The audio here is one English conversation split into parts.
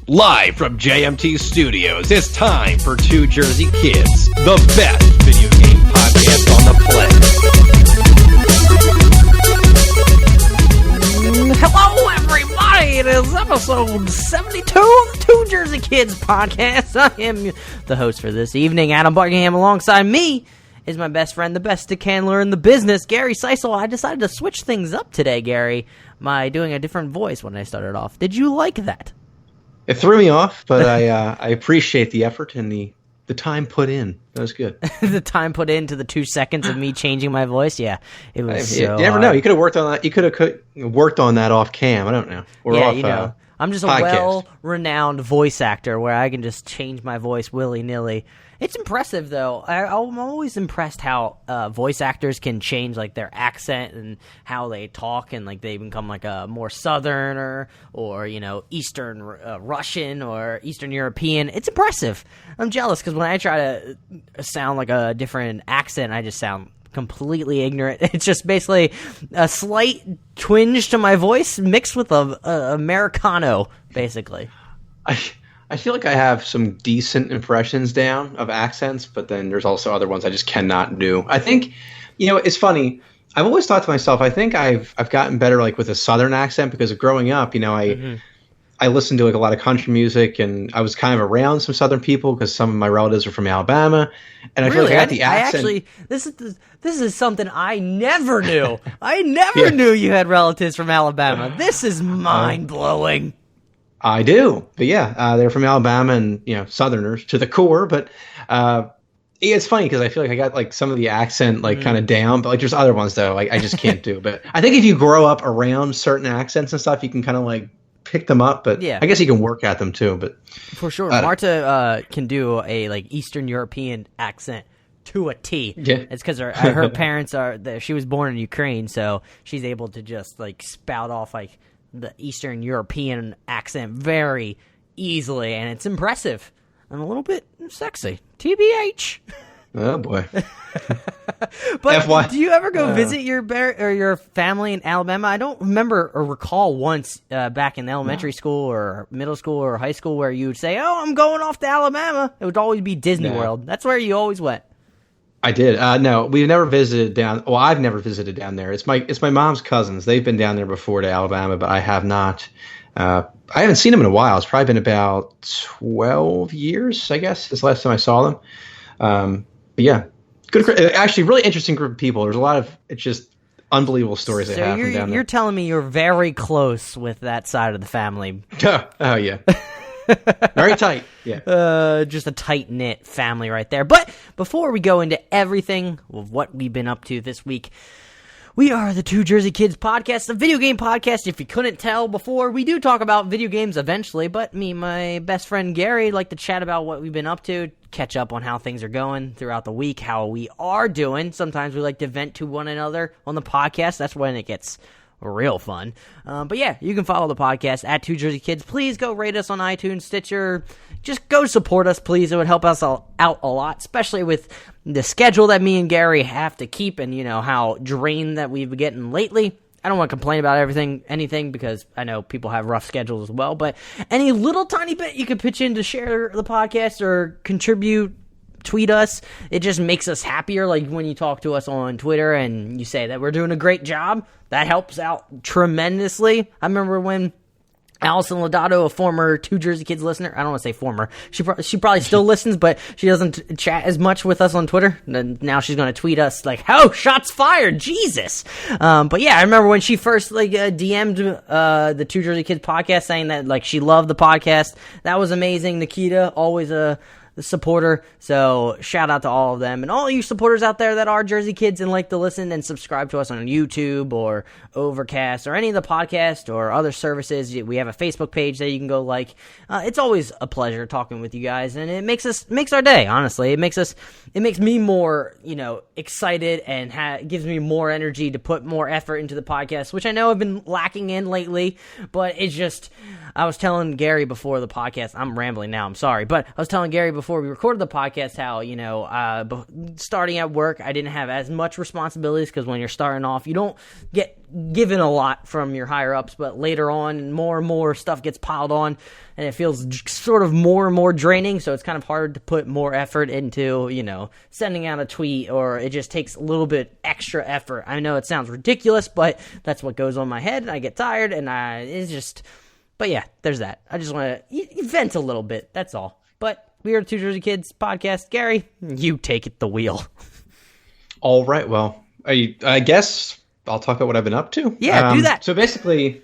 Live from JMT Studios, it's time for Two Jersey Kids, the best video game podcast on the planet. Hello, everybody. It is episode 72 of the Two Jersey Kids podcast. I am the host for this evening, Adam Buckingham. Alongside me is my best friend, the best stick handler in the business, Gary Seisel. I decided to switch things up today, Gary, by doing a different voice when I started off. Did you like that? It threw me off, but I appreciate the effort and the time put in. That was good. The time put into the 2 seconds of me changing my voice? Yeah, it was You never know. You could have worked on that. You could have worked on that off cam. I don't know. Or yeah, off, I'm just a podcast. well-renowned voice actor where I can just change my voice willy-nilly. It's impressive, though. I'm always impressed how voice actors can change like their accent and how they talk, and like they become like a more Southern or Eastern Russian or Eastern European. It's impressive. I'm jealous because when I try to sound like a different accent, I just sound completely ignorant. It's just basically a slight twinge to my voice mixed with a Americano, basically. I feel like I have some decent impressions down of accents, but then there's also other ones I just cannot do. I think, it's funny. I've always thought to myself, I think I've gotten better like with a Southern accent because of growing up. I listened to like a lot of country music, and I was kind of around some Southern people because some of my relatives are from Alabama, and I feel like I got the accent. This is something I never knew. I never knew you had relatives from Alabama. This is mind blowing. I do, but they're from Alabama and Southerners to the core. But it's funny because I feel like I got like some of the accent like kind of down, but like there's other ones though I just can't do. But I think if you grow up around certain accents and stuff, you can kind of like pick them up. But I guess you can work at them too. But for sure, Marta can do a like Eastern European accent to a T. Yeah, it's because her parents she was born in Ukraine, so she's able to just like spout off like the Eastern European accent very easily, and it's impressive and a little bit sexy. TBH. Oh boy. But do you ever go visit your family in Alabama? I don't remember or recall once back in elementary school or middle school or high school where you would say, "Oh, I'm going off to Alabama." It would always be Disney World. That's where you always went. I did. No, we've never visited down. Well, I've never visited down there. It's my mom's cousins. They've been down there before to Alabama, but I have not. I haven't seen them in a while. It's probably been about 12 years, I guess, since the last time I saw them. But yeah, good. Actually, really interesting group of people. There's a lot of just unbelievable stories they have from down there. You're telling me you're very close with that side of the family. Oh yeah. Very tight. Yeah. Just a tight-knit family right there. But before we go into everything of what we've been up to this week, we are the Two Jersey Kids podcast, a video game podcast. If you couldn't tell before, we do talk about video games eventually, but me and my best friend Gary like to chat about what we've been up to, catch up on how things are going throughout the week, how we are doing. Sometimes we like to vent to one another on the podcast. That's when it gets real fun. But yeah, you can follow the podcast at Two Jersey Kids. Please go rate us on iTunes, Stitcher. Just go support us, please. It would help us out a lot, especially with the schedule that me and Gary have to keep and, how drained that we've been getting lately. I don't want to complain about anything, because I know people have rough schedules as well, but any little tiny bit you could pitch in to share the podcast or contribute, tweet us. It just makes us happier. Like when you talk to us on Twitter and you say that we're doing a great job, that helps out tremendously. I remember when Allison Lodato, a former Two Jersey Kids listener, I don't want to say former, she probably still listens, but she doesn't chat as much with us on Twitter. And now she's going to tweet us like, "Oh, shots fired, Jesus!" But yeah, I remember when she first DM'd the Two Jersey Kids podcast saying that like she loved the podcast. That was amazing. Nikita, always the supporter, so shout out to all of them and all you supporters out there that are Jersey Kids and like to listen and subscribe to us on YouTube or Overcast or any of the podcasts or other services. We have a Facebook page that you can go like. It's always a pleasure talking with you guys, and it makes our day. Honestly, it makes me more excited and gives me more energy to put more effort into the podcast, which I know I've been lacking in lately. But it's just, I was telling Gary before the podcast. I'm rambling now. I'm sorry, but I was telling Gary before before we recorded the podcast how, starting at work, I didn't have as much responsibilities because when you're starting off, you don't get given a lot from your higher-ups, but later on, more and more stuff gets piled on, and it feels sort of more and more draining, so it's kind of hard to put more effort into, sending out a tweet, or it just takes a little bit extra effort. I know it sounds ridiculous, but that's what goes on my head, and I get tired, and it's just... But yeah, there's that. I just want to vent a little bit, that's all. But we are the Two Jersey Kids podcast. Gary, you take the wheel. All right, well, I guess... I'll talk about what I've been up to. Yeah, do that. So basically,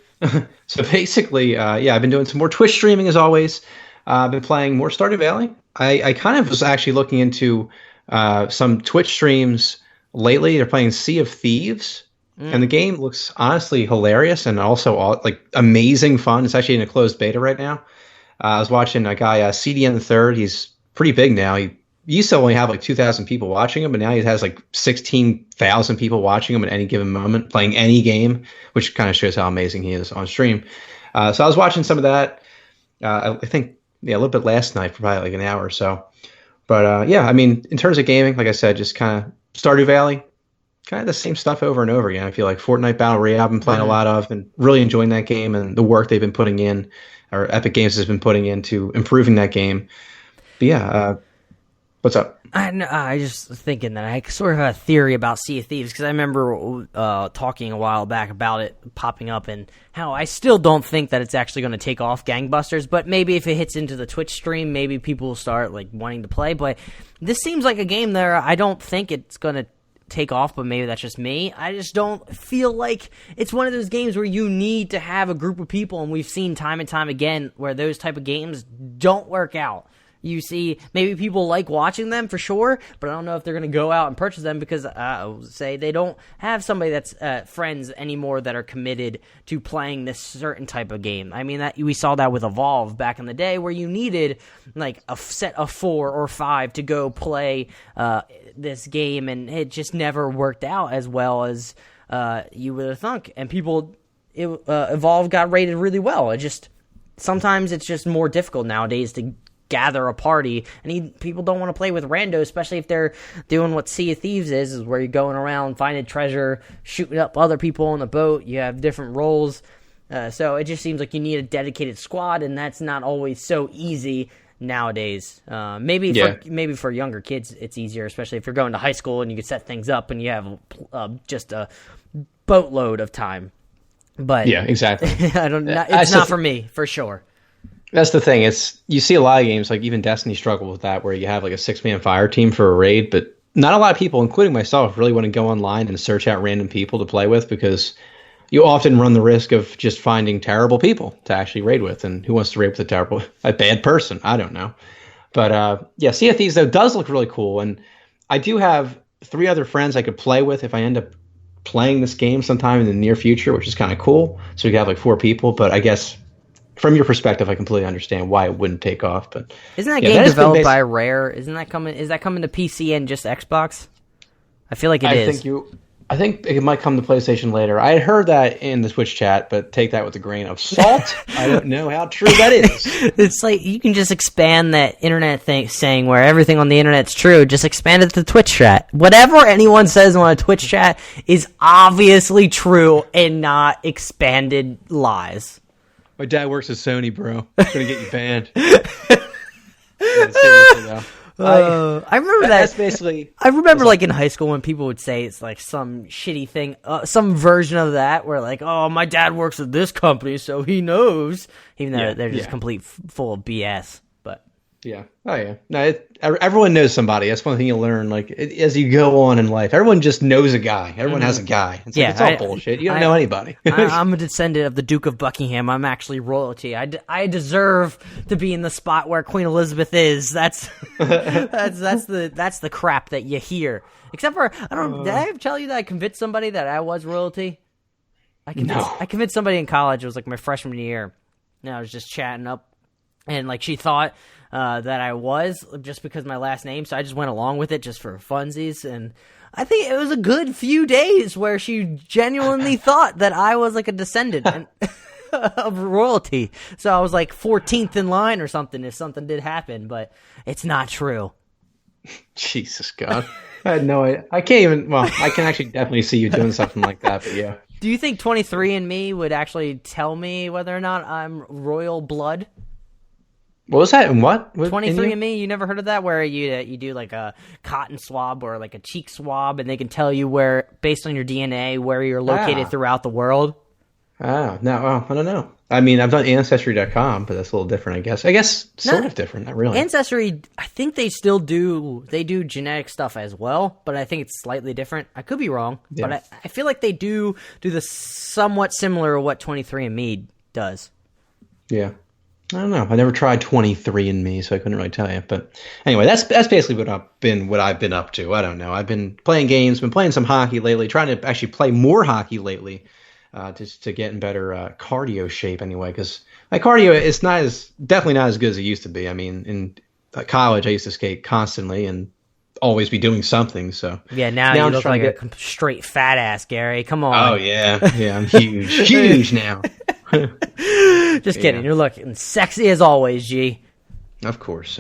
I've been doing some more Twitch streaming as always. I've been playing more Stardew Valley. I kind of was actually looking into some Twitch streams lately. They're playing Sea of Thieves, and the game looks honestly hilarious and also amazing fun. It's actually in a closed beta right now. I was watching a guy, CDN the Third. He's pretty big now. He used to only have 2,000 people watching him, but now he has 16,000 people watching him at any given moment, playing any game, which kind of shows how amazing he is on stream. So I was watching some of that. I think a little bit last night for probably an hour or so. But in terms of gaming, like I said, just kind of Stardew Valley, kind of the same stuff over and over again. I feel like Fortnite Battle Royale I've been playing a lot of, and really enjoying that game and the work they've been putting in, or Epic Games has been putting into improving that game. But what's up? I just thinking that I sort of have a theory about Sea of Thieves, because I remember talking a while back about it popping up, and how I still don't think that it's actually going to take off gangbusters, but maybe if it hits into the Twitch stream, maybe people will start wanting to play. But this seems like a game there. I don't think it's going to take off, but maybe that's just me. I just don't feel like it's one of those games where you need to have a group of people, and we've seen time and time again where those type of games don't work out. You see, maybe people like watching them for sure, but I don't know if they're going to go out and purchase them, because say they don't have somebody that's friends anymore that are committed to playing this certain type of game. I mean, that we saw that with Evolve back in the day, where you needed a set of 4 or 5 to go play this game, and it just never worked out as well as you would have thunk. And Evolve got rated really well. Sometimes it's just more difficult nowadays to gather a party, and people don't want to play with randos, especially if they're doing what Sea of Thieves is where you're going around finding treasure, shooting up other people on the boat. You have different roles, so it just seems like you need a dedicated squad, and that's not always so easy nowadays. Maybe for younger kids it's easier, especially if you're going to high school and you can set things up and you have just a boatload of time. But yeah, exactly. It's not for me, for sure. That's the thing. You see a lot of games, like even Destiny struggle with that, where you have a 6-man fire team for a raid, but not a lot of people, including myself, really want to go online and search out random people to play with, because you often run the risk of just finding terrible people to actually raid with. And who wants to raid with a bad person? I don't know. But Sea of Thieves, though, does look really cool. And I do have 3 other friends I could play with if I end up playing this game sometime in the near future, which is kind of cool. So we could have 4 people, but I guess from your perspective, I completely understand why it wouldn't take off. But isn't that game developed by Rare? Is that coming to PC and just Xbox? I feel like it is. I think it might come to PlayStation later. I had heard that in the Twitch chat, but take that with a grain of salt. I don't know how true that is. It's like you can just expand that internet thing, saying where everything on the internet's true. Just expand it to Twitch chat. Whatever anyone says on a Twitch chat is obviously true and not expanded lies. My dad works at Sony, bro. It's gonna get you banned. Yeah, seriously, though. I remember that's basically. I remember in high school when people would say it's some shitty thing, some version of that where oh, my dad works at this company, so he knows, even though they're just complete full of BS. But yeah, oh yeah, no, everyone knows somebody. That's one thing you learn. As you go on in life, everyone just knows a guy. Everyone has a guy. It's all bullshit. You don't know anybody. I'm a descendant of the Duke of Buckingham. I'm actually royalty. I deserve to be in the spot where Queen Elizabeth is. That's the crap that you hear. Except for did I ever tell you that I convinced somebody that I was royalty? I convinced somebody in college. It was my freshman year. And I was just chatting up, and she thought that I was, just because of my last name, so I just went along with it just for funsies, and I think it was a good few days where she genuinely thought that I was a descendant. And of royalty. So I was like 14th in line or something if something did happen, but it's not true. Jesus God. I had no idea. I can't even, well, I can actually definitely see you doing something like that, but yeah. Do you think 23andMe would actually tell me whether or not I'm royal blood? What was that? And what? 23andMe, you never heard of that? Where you do like a cotton swab or like a cheek swab, and they can tell you where, based on your DNA, where you're located throughout the world? Oh, no, well, I don't know. I mean, I've done Ancestry.com, but that's a little different, I guess. I guess sort of different, not really. Ancestry, I think they still do genetic stuff as well, but I think it's slightly different. I could be wrong, but I feel like they do the somewhat similar to what 23andMe does. Yeah. I don't know. I never tried 23andMe, so I couldn't really tell you. But anyway, that's basically what I've been up to. I don't know. I've been playing games, been playing some hockey lately, trying to actually play more hockey lately, just to get in better cardio shape anyway. Because my cardio is definitely not as good as it used to be. I mean, in college, I used to skate constantly and always be doing something. So yeah, now you look like a straight fat ass, Gary. Come on. Oh yeah, I'm huge now. Just kidding. You're looking sexy as always, G. Of course.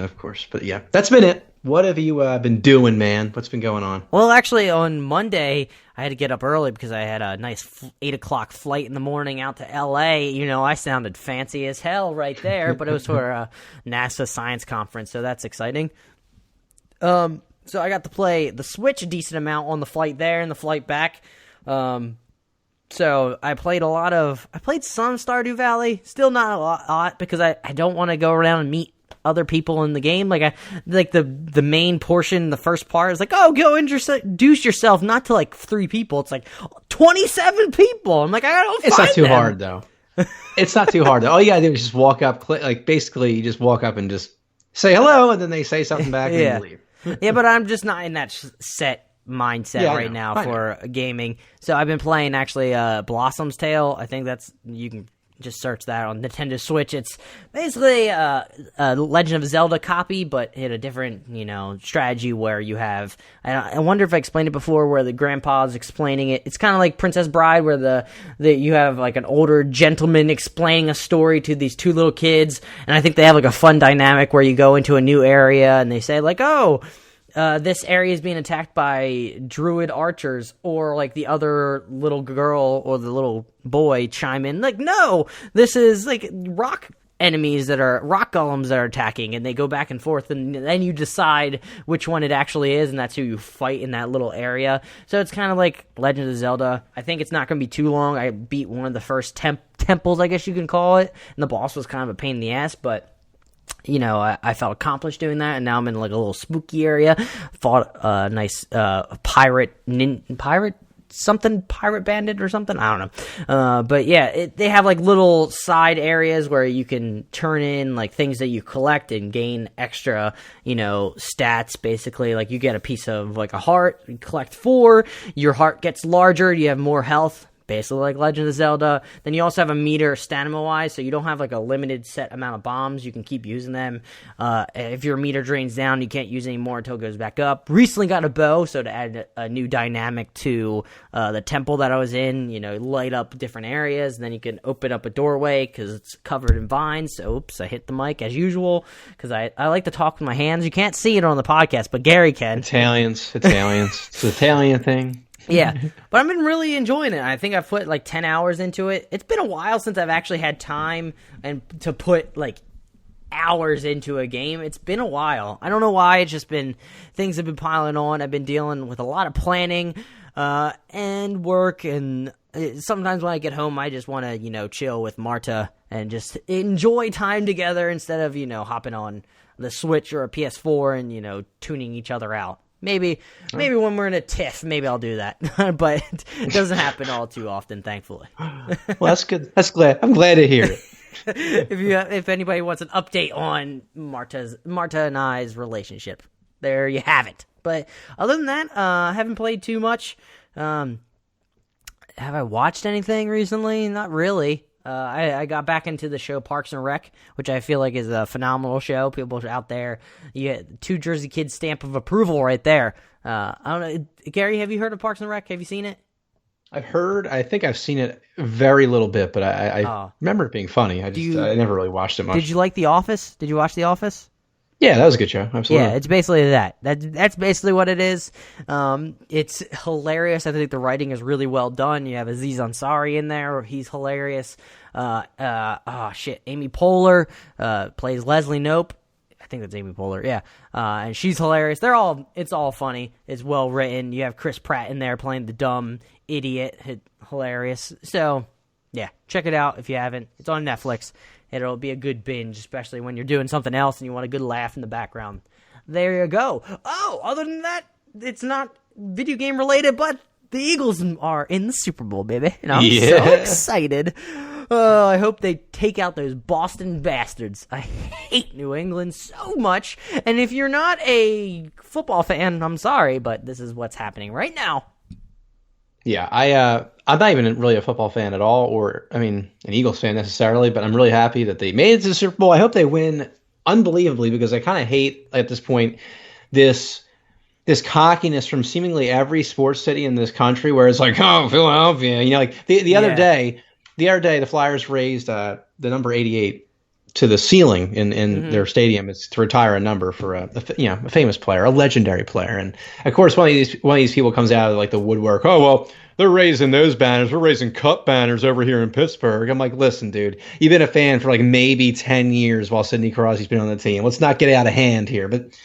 But yeah, that's been it. What have you been doing, man? What's been going on? Well, actually, on Monday, I had to get up early because I had a nice 8 o'clock flight in the morning out to L.A. You know, I sounded fancy as hell right there, but it was for a NASA science conference, so that's exciting. So I got to play the Switch a decent amount on the flight there and the flight back. So I played some Stardew Valley, still not a lot because I don't want to go around and meet other people in the game. Like the main portion, the first part is like, oh, go introduce yourself, not to like 3 people. It's like 27 people. I'm like, I don't. It's not too hard though. It's not too hard though. All you gotta do is just walk up, basically you just walk up and just say hello, and then they say something back and you leave. Yeah, but I'm just not in that set mindset now for gaming. So I've been playing actually Blossom's Tale. I think you can just search that on Nintendo Switch. It's basically a Legend of Zelda copy, but in a different, strategy where you have, I wonder if I explained it before, where the grandpa's explaining it. It's kind of like Princess Bride, where you have like an older gentleman explaining a story to these 2 little kids, and I think they have like a fun dynamic where you go into a new area and they say like, oh, this area is being attacked by druid archers, or like the other little girl or the little boy chime in like, no, this is like rock golems that are attacking, and they go back and forth, and then you decide which one it actually is, and that's who you fight in that little area. So it's kind of like Legend of Zelda. I think it's not going to be too long. I beat one of the first temples, I guess you can call it, and the boss was kind of a pain in the ass, but I felt accomplished doing that, and now I'm in like a little spooky area. Fought a nice pirate bandit or something. I don't know. But yeah, they have like little side areas where you can turn in like things that you collect and gain extra, stats. Basically, like you get a piece of like a heart, you collect 4, your heart gets larger, you have more health. Basically like Legend of Zelda. Then you also have a meter stamina-wise, so you don't have like a limited set amount of bombs. You can keep using them. If your meter drains down, you can't use any more until it goes back up. Recently got a bow, so to add a new dynamic to the temple that I was in, light up different areas, and then you can open up a doorway because it's covered in vines. So, oops, I hit the mic as usual because I like to talk with my hands. You can't see it on the podcast, but Gary can. Italians. It's an Italian thing. Yeah, but I've been really enjoying it. I think I've put like 10 hours into it. It's been a while since I've actually had time and to put like hours into a game. It's been a while. I don't know why. It's just been, things have been piling on. I've been dealing with a lot of planning and work, and sometimes when I get home, I just want to, chill with Marta and just enjoy time together instead of, hopping on the Switch or a PS4 and, tuning each other out. Maybe when we're in a tiff, maybe I'll do that, but it doesn't happen all too often, thankfully. Well, that's good. I'm glad to hear it. If anybody wants an update on Marta and I's relationship, there you have it. But other than that, I haven't played too much. Have I watched anything recently? Not really. I got back into the show Parks and Rec, which I feel like is a phenomenal show. People out there, you get 2 Jersey Kids stamp of approval right there. I don't know, Gary, have you heard of Parks and Rec? Have you seen it? I've heard. I think I've seen it very little bit, but I remember it being funny. I never really watched it much. Did you like The Office? Did you watch The Office? Yeah, that was a good show. Absolutely. Yeah, it's basically that. That's basically what it is. It's hilarious. I think the writing is really well done. You have Aziz Ansari in there. He's hilarious. Amy Poehler plays Leslie Knope. I think that's Amy Poehler, yeah. And she's hilarious. It's all funny. It's well written. You have Chris Pratt in there playing the dumb idiot. Hilarious. So, yeah, check it out if you haven't. It's on Netflix. It'll be a good binge, especially when you're doing something else and you want a good laugh in the background. There you go. Oh, other than that, it's not video game related, but the Eagles are in the Super Bowl, baby. And I'm so excited. I hope they take out those Boston bastards. I hate New England so much. And if you're not a football fan, I'm sorry, but this is what's happening right now. Yeah, I'm not even really a football fan at all, or an Eagles fan necessarily, but I'm really happy that they made it to the Super Bowl. I hope they win unbelievably, because I kind of hate at this point this cockiness from seemingly every sports city in this country, where it's like, oh, Philadelphia, like the other day, the Flyers raised the number 88 to the ceiling in their stadium. It's to retire a number for a famous player, a legendary player. And of course, one of these people comes out of like the woodwork. Oh, well, they're raising those banners. We're raising cup banners over here in Pittsburgh. I'm like, listen, dude, you've been a fan for like maybe 10 years while Sidney Crosby's been on the team. Let's not get out of hand here. But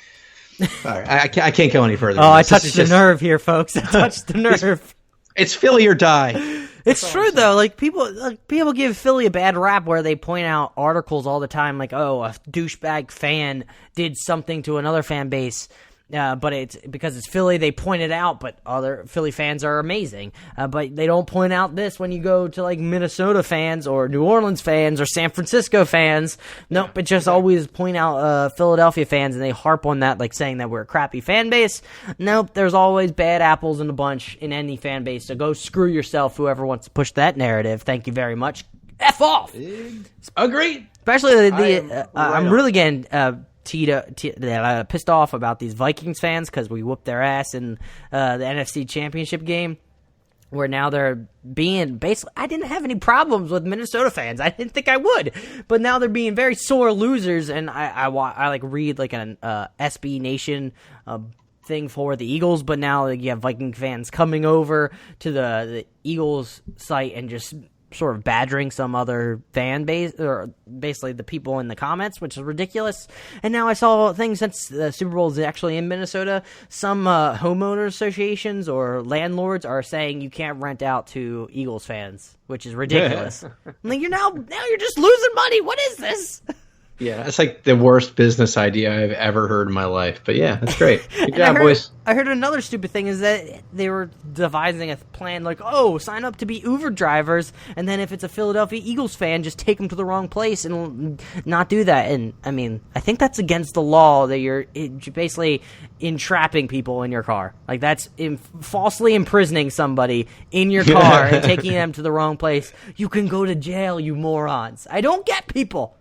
all right, I can't go any further. Oh, I touched the nerve here, folks. I touched the nerve. It's Philly or die. It's true though. Like people give Philly a bad rap where they point out articles all the time, like, "Oh, a douchebag fan did something to another fan base." But it's because it's Philly, they point it out. But other Philly fans are amazing. But they don't point out this when you go to like Minnesota fans or New Orleans fans or San Francisco fans. Nope, but just always point out Philadelphia fans, and they harp on that, like saying that we're a crappy fan base. Nope, there's always bad apples in a bunch in any fan base. So go screw yourself, whoever wants to push that narrative. Thank you very much. F off. Agreed. Especially I'm really getting pissed off about these Vikings fans because we whooped their ass in the NFC Championship game, where now they're being basically. I didn't have any problems with Minnesota fans. I didn't think I would, but now they're being very sore losers. And I like read like an SB Nation thing for the Eagles, but now you have Viking fans coming over to the Eagles site and just sort of badgering some other fan base, or basically the people in the comments, which is ridiculous. And now I saw things, since the Super Bowl is actually in Minnesota, some homeowner associations or landlords are saying you can't rent out to Eagles fans, which is ridiculous. I'm like, now you're just losing money. What is this? Yeah, that's like the worst business idea I've ever heard in my life. But yeah, that's great. Good job, boys. I heard another stupid thing is that they were devising a plan like, oh, sign up to be Uber drivers, and then if it's a Philadelphia Eagles fan, just take them to the wrong place and not do that. And, I think that's against the law, that you're basically entrapping people in your car. Like, that's falsely imprisoning somebody in your car and taking them to the wrong place. You can go to jail, you morons. I don't get people.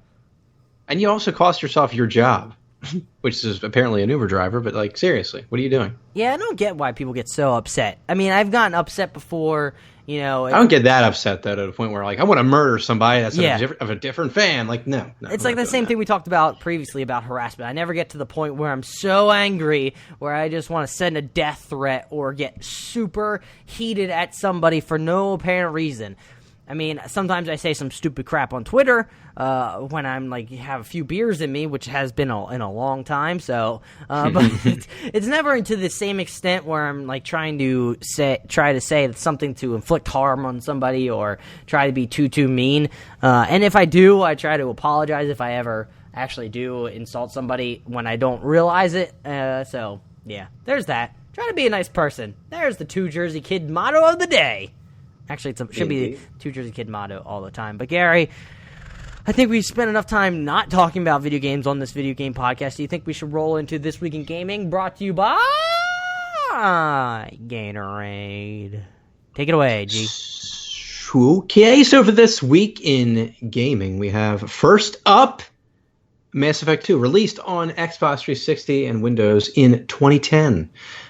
And you also cost yourself your job, which is apparently an Uber driver, but like, seriously, what are you doing? Yeah, I don't get why people get so upset. I've gotten upset before, I don't get that upset, though, to the point where, like, I want to murder somebody that's of a different fan. Like, no. It's like the same thing we talked about previously about harassment. I never get to the point where I'm so angry where I just want to send a death threat or get super heated at somebody for no apparent reason. Sometimes I say some stupid crap on Twitter when I'm like have a few beers in me, which has been in a long time. So, but it's never to the same extent where I'm like try to say something to inflict harm on somebody or try to be too mean. And if I do, I try to apologize if I ever actually do insult somebody when I don't realize it. So yeah, there's that. Try to be a nice person. There's the Two Jersey Kid motto of the day. Actually, it should be the Two Jersey Kid motto all the time. But, Gary, I think we spent enough time not talking about video games on this video game podcast. Do you think we should roll into This Week in Gaming, brought to you by Gatorade? Take it away, G. Okay, so for This Week in Gaming, we have first up Mass Effect 2, released on Xbox 360 and Windows in 2010.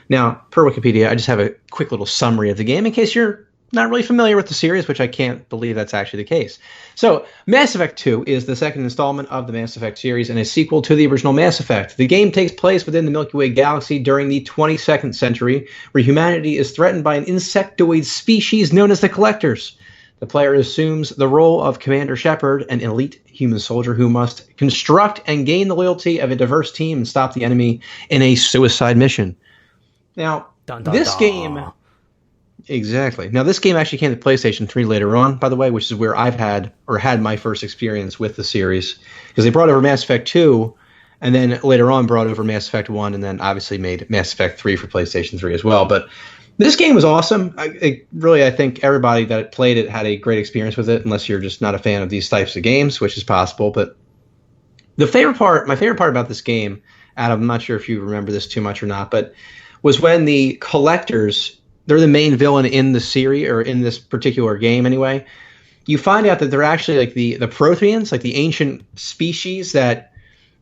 Now, per Wikipedia, I just have a quick little summary of the game in case you're not really familiar with the series, which I can't believe that's actually the case. So, Mass Effect 2 is the second installment of the Mass Effect series and a sequel to the original Mass Effect. The game takes place within the Milky Way galaxy during the 22nd century, where humanity is threatened by an insectoid species known as the Collectors. The player assumes the role of Commander Shepard, an elite human soldier who must construct and gain the loyalty of a diverse team and stop the enemy in a suicide mission. Now, this game... Exactly. Now, this game actually came to PlayStation 3 later on, by the way, which is where I've had my first experience with the series. Because they brought over Mass Effect 2, and then later on brought over Mass Effect 1, and then obviously made Mass Effect 3 for PlayStation 3 as well. But this game was awesome. I think everybody that played it had a great experience with it, unless you're just not a fan of these types of games, which is possible. But my favorite part about this game, Adam, I'm not sure if you remember this too much or not, but was when the Collectors... they're the main villain in the series, or in this particular game anyway. You find out that they're actually like the Protheans, like the ancient species that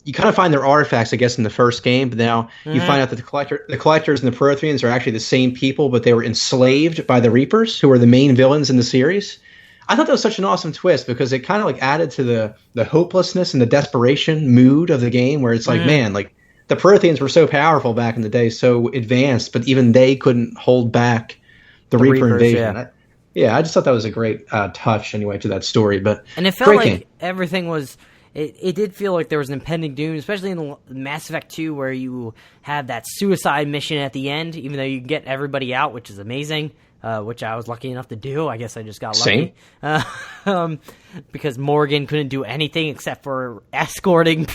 you kind of find their artifacts, I guess, in the first game. But now you find out that the Collectors and the Protheans are actually the same people, but they were enslaved by the Reapers, who are the main villains in the series. I thought that was such an awesome twist because it kind of like added to the hopelessness and the desperation mood of the game, where it's like, man, like, the Protheans were so powerful back in the day, so advanced, but even they couldn't hold back the Reaper invasion. Yeah. I just thought that was a great touch anyway to that story. And it felt like everything was... It did feel like there was an impending doom, especially in the Mass Effect 2, where you had that suicide mission at the end, even though you get everybody out, which is amazing, which I was lucky enough to do. I guess I just got lucky. Because Morgan couldn't do anything except for escorting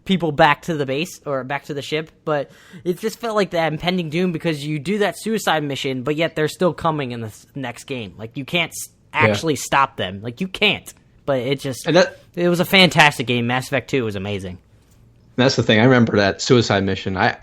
people back to the base, or back to the ship. But it just felt like that impending doom, because you do that suicide mission, but yet they're still coming in the next game. Like, you can't actually stop them. Like, you can't. But it was a fantastic game. Mass Effect 2 was amazing. That's the thing. I remember that suicide mission. I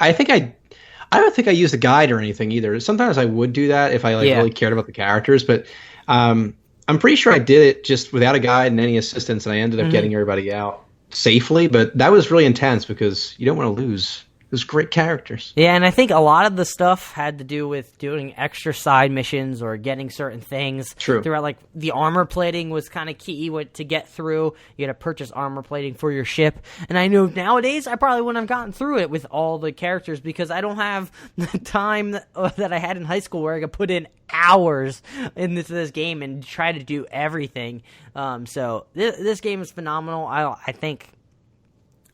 don't think I used a guide or anything either. Sometimes I would do that if I really cared about the characters, but I'm pretty sure I did it just without a guide and any assistance, and I ended up getting everybody out safely. But that was really intense because you don't want to lose those great characters. Yeah, and I think a lot of the stuff had to do with doing extra side missions or getting certain things. True. Throughout, like, the armor plating was kind of key to get through. You had to purchase armor plating for your ship. And I know nowadays I probably wouldn't have gotten through it with all the characters because I don't have the time that I had in high school where I could put in hours into this game and try to do everything. So this game is phenomenal. I think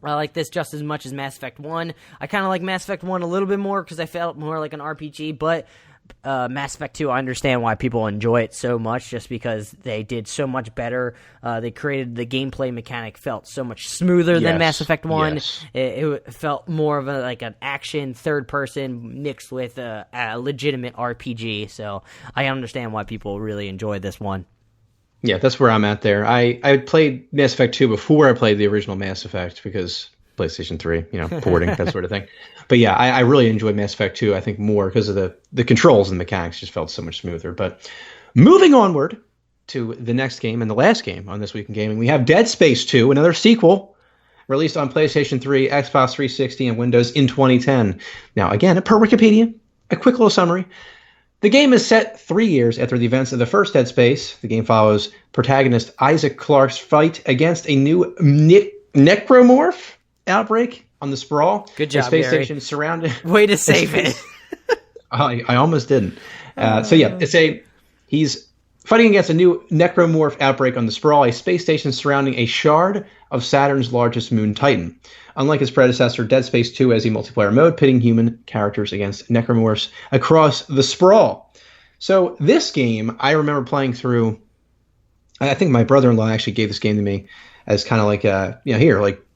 I like this just as much as Mass Effect 1. I kind of like Mass Effect 1 a little bit more because I felt more like an RPG, but Mass Effect 2, I understand why people enjoy it so much, just because they did so much better. They created the gameplay mechanic felt so much smoother than Mass Effect 1. Yes. It felt more of an action third person mixed with a legitimate RPG, so I understand why people really enjoyed this one. Yeah, that's where I'm at there. I played Mass Effect 2 before I played the original Mass Effect because PlayStation 3, porting, that sort of thing. But yeah, I really enjoyed Mass Effect 2, I think, more because of the controls and the mechanics just felt so much smoother. But moving onward to the next game and the last game on This Week in Gaming, we have Dead Space 2, another sequel, released on PlayStation 3, Xbox 360, and Windows in 2010. Now, again, per Wikipedia, a quick little summary. The game is set 3 years after the events of the first Dead Space. The game follows protagonist Isaac Clarke's fight against a new necromorph outbreak on the Sprawl. Good job, Space Gary. Station surrounded. Way to save it. I almost didn't. He's fighting against a new necromorph outbreak on the Sprawl, a space station surrounding a shard of Saturn's largest moon, Titan. Unlike his predecessor, Dead Space 2 has a multiplayer mode, pitting human characters against necromorphs across the Sprawl. So this game, I remember playing through. I think my brother-in-law actually gave this game to me as kind of like, I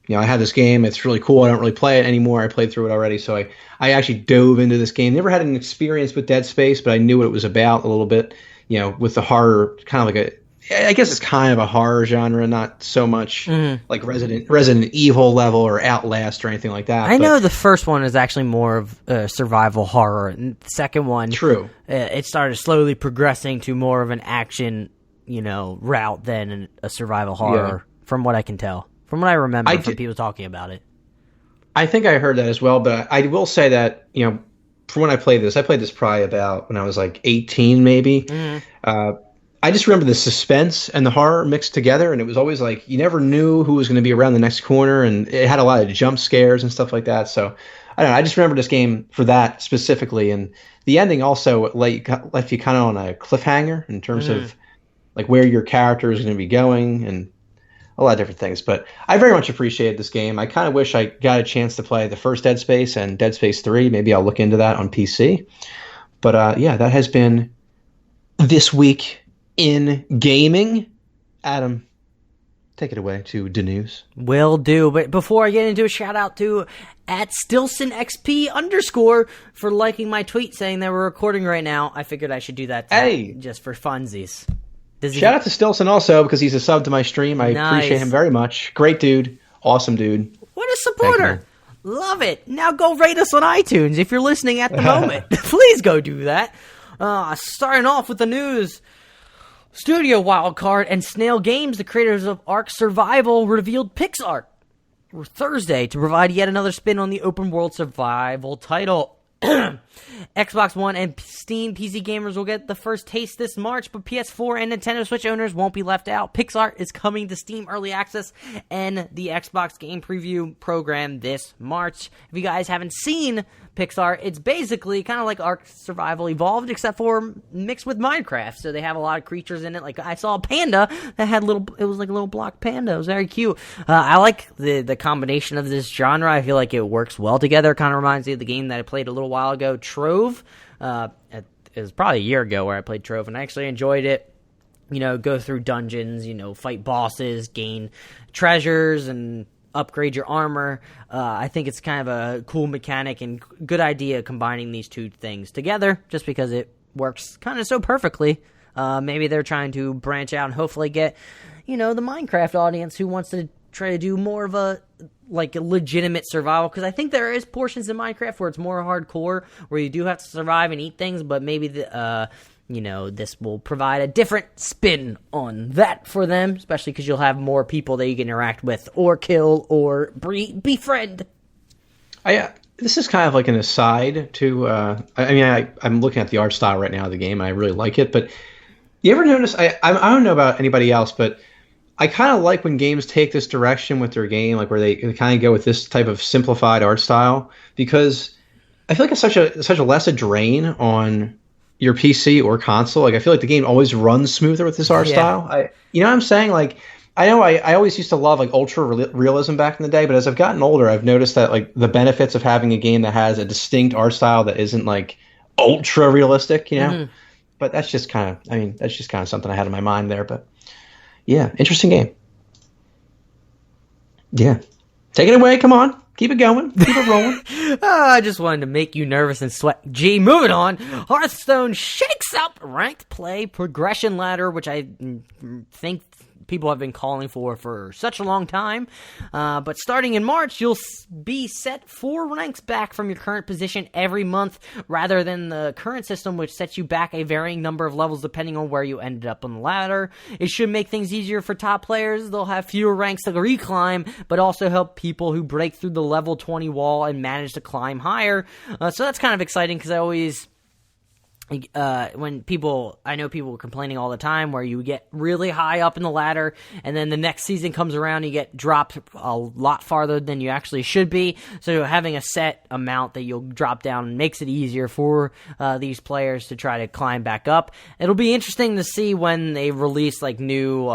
had this game. It's really cool. I don't really play it anymore. I played through it already. So I actually dove into this game. Never had an experience with Dead Space, but I knew what it was about a little bit, with the horror, kind of like I guess it's kind of a horror genre, not so much like Resident Evil level or Outlast or anything like that. I know the first one is actually more of survival horror, and the second one, true, it started slowly progressing to more of an action, route than a survival horror, from what I can tell, from what I remember from people talking about it. I think I heard that as well, but I will say that from when I played this probably about when I was like 18 maybe. I just remember the suspense and the horror mixed together, and it was always like you never knew who was going to be around the next corner, and it had a lot of jump scares and stuff like that. So I don't know. I just remember this game for that specifically, and the ending also left you kind of on a cliffhanger in terms of like where your character is going to be going and a lot of different things. But I very much appreciated this game. I kind of wish I got a chance to play the first Dead Space and Dead Space 3. Maybe I'll look into that on PC. But yeah, that has been this week in gaming. Adam, take it away to the news. Will do. But before I get into a shout out to @StilsonXP_ for liking my tweet saying that we're recording right now, I figured I should do that just for funsies. Shout out to Stilson also because he's a sub to my stream. I appreciate him very much. Great dude. Awesome dude. What a supporter. Love it. Now go rate us on iTunes if you're listening at the moment. Please go do that. Starting off with the news. Studio Wildcard and Snail Games, the creators of Ark Survival, revealed PixARK Thursday to provide yet another spin on the open world survival title. Xbox One and Steam PC gamers will get the first taste this March, but PS4 and Nintendo Switch owners won't be left out. PixARK is coming to Steam Early Access and the Xbox Game Preview program this March. If you guys haven't seen PixARK, it's basically kind of like Ark Survival Evolved, except for mixed with Minecraft. So they have a lot of creatures in it. Like I saw a panda that had it was like a little block panda. It was very cute. I like the combination of this genre. I feel like it works well together. Kind of reminds me of the game that I played a little while ago, Trove. It was probably a year ago where I played Trove, and I actually enjoyed it. You know, go through dungeons, fight bosses, gain treasures, and upgrade your armor. I think it's kind of a cool mechanic and good idea combining these two things together just because it works kind of so perfectly. Maybe they're trying to branch out and hopefully get, the Minecraft audience who wants to try to do more of a legitimate survival, because I think there is portions in Minecraft where it's more hardcore, where you do have to survive and eat things, but maybe this will provide a different spin on that for them, especially because you'll have more people that you can interact with or kill or befriend. This is kind of like an aside to, I'm looking at the art style right now of the game, and I really like it, but you ever notice, I don't know about anybody else, but I kind of like when games take this direction with their game, like where they kind of go with this type of simplified art style, because I feel like it's such a less a drain on your PC or console. Like I feel like the game always runs smoother with this art style. You know what I'm saying? Like I know I always used to love like ultra realism back in the day, but as I've gotten older, I've noticed that like the benefits of having a game that has a distinct art style that isn't like ultra realistic, But that's just kind of something I had in my mind there. But yeah, interesting game. Yeah. Take it away. Come on. Keep it going. Keep it rolling. I just wanted to make you nervous and sweat. Moving on. Hearthstone shakes up ranked play progression ladder, which I think people have been calling for such a long time. But starting in March, you'll be set 4 ranks back from your current position every month, rather than the current system, which sets you back a varying number of levels depending on where you ended up on the ladder. It should make things easier for top players. They'll have fewer ranks to reclimb, but also help people who break through the level 20 wall and manage to climb higher. So that's kind of exciting, because I always... I know people were complaining all the time where you get really high up in the ladder and then the next season comes around, you get dropped a lot farther than you actually should be. So having a set amount that you'll drop down makes it easier for these players to try to climb back up. It'll be interesting to see when they release like new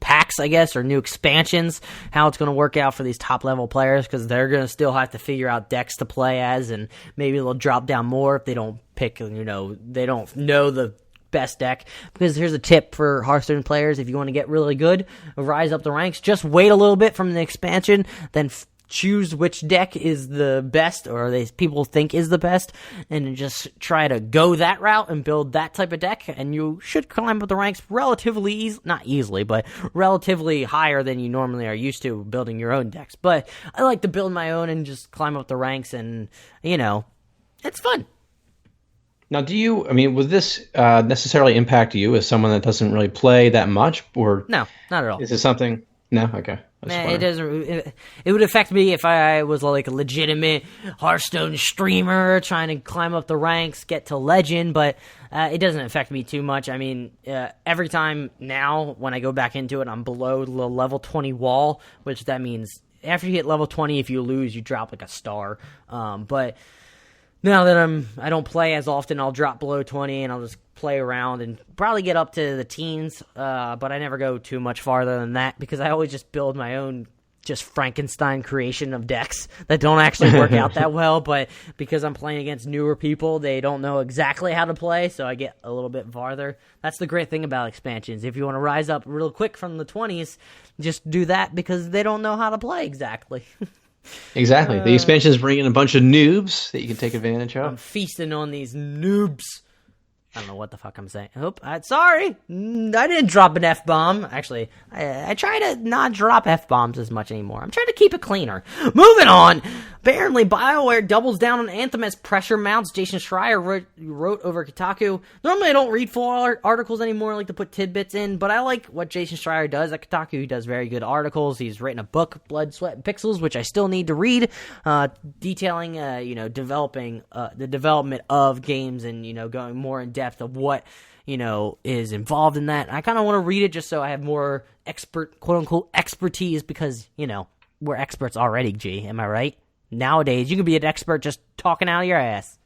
packs, I guess, or new expansions, how it's going to work out for these top level players, because they're going to still have to figure out decks to play as, and maybe they'll drop down more if they don't pick, they don't know the best deck. Because here's a tip for Hearthstone players: if you want to get really good, rise up the ranks, just wait a little bit from the expansion, then choose which deck is the best, or people think is the best, and just try to go that route and build that type of deck, and you should climb up the ranks relatively not easily, but relatively higher than you normally are used to building your own decks. But I like to build my own and just climb up the ranks, and it's fun. Now, would this necessarily impact you as someone that doesn't really play that much, or no, not at all? Is it something? No, okay. Man, it doesn't. It would affect me if I was like a legitimate HearthStone streamer trying to climb up the ranks, get to legend, but it doesn't affect me too much. I mean, every time now when I go back into it, I'm below the level 20 wall, which that means after you hit level 20, if you lose, you drop like a star. But now that I don't play as often, I'll drop below 20 and I'll just play around and probably get up to the teens, but I never go too much farther than that because I always just build my own just Frankenstein creation of decks that don't actually work out that well, but because I'm playing against newer people, they don't know exactly how to play, so I get a little bit farther. That's the great thing about expansions. If you want to rise up real quick from the 20s, just do that because they don't know how to play exactly. Exactly. The expansions bring in a bunch of noobs that you can take advantage of. I'm feasting on these noobs. I don't know what the fuck I'm saying. Sorry. I didn't drop an F-bomb. Actually, I try to not drop F-bombs as much anymore. I'm trying to keep it cleaner. Moving on. Apparently, Bioware doubles down on Anthem as pressure mounts. Jason Schreier wrote over Kotaku. Normally, I don't read full articles anymore. I like to put tidbits in, but I like what Jason Schreier does at Kotaku. He does very good articles. He's written a book, Blood, Sweat, and Pixels, which I still need to read, detailing, developing the development of games and, going more in depth of what is involved in that. I kind of want to read it just so I have more quote unquote expertise because we're experts already. G, am I right? Nowadays you can be an expert just talking out of your ass.